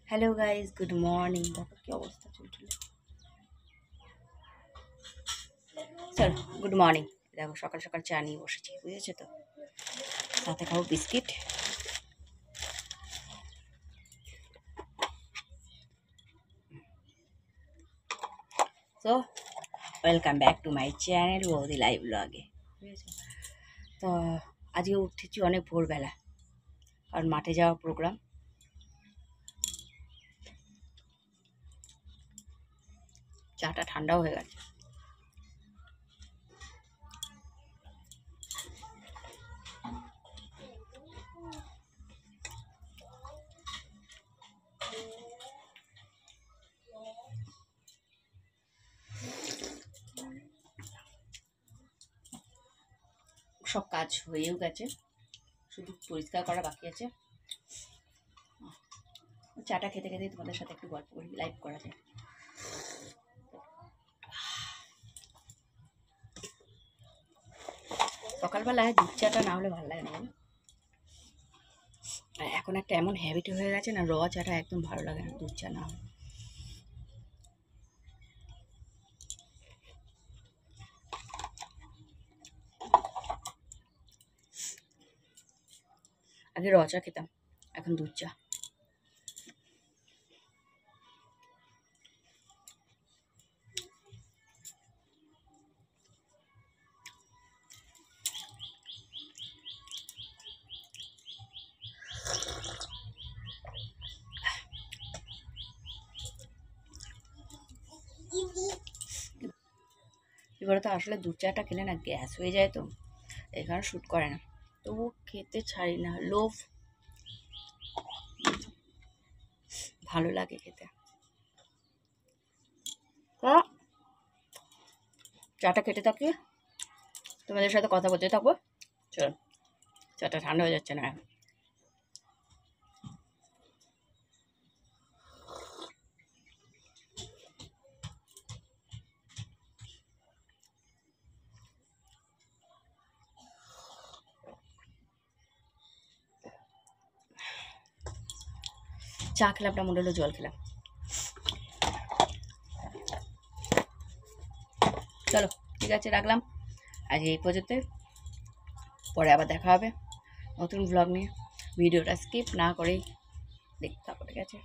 Hello guys, good morning. দেখো কি অবস্থা চুলটুলে। চলো, গুড মর্নিং। দেখো সকাল সকাল চা নিয়ে বসেছি, বুঝেছো তো। সাথে খাবো বিস্কিট। তো welcome back to my channel বৌদি লাইভ ব্লগে, বুঝেছো তো। আজকে উঠেছি অনেক ভোরবেলা, কারণ মাঠে যাওয়ার প্রোগ্রাম। চাটা ঠান্ডাও হয়ে গেছে। সব কাজ হয়েও গেছে, শুধু পরিষ্কার করা বাকি আছে। চাটা খেতে খেতে তোমাদের সাথে একটু গল্প করি, লাইভ করা যায়। সকালবেলায় দুধ চাটা না হলে ভালো লাগে না। এখন একটা এমন হ্যাবিট হয়ে গেছে না, র চাটা একদম ভালো লাগে না দুধ চা না হলে। আগে র চা খেতাম, এখন দুধ চা। এবারে তো আসলে দুধ চাটা খেলে না গ্যাস হয়ে যায়, তো এখানে শ্যুট করে না, তবু খেতে ছাড়ি না। লোভ, ভালো লাগে খেতে। তো চাটা খেতে থাকি, তোমাদের সাথে কথা বলতে থাকবো। চলো, চাটা ঠান্ডা হয়ে যাচ্ছে না। চা খেলাম না, মনে হলো জল খেলাম। চলো ঠিক আছে, রাখলাম আজ এই পর্যন্ত। পরে আবার দেখা হবে নতুন ব্লগ নিয়ে। ভিডিওটা স্কিপ না করেই দেখতে থাকো, ঠিক আছে।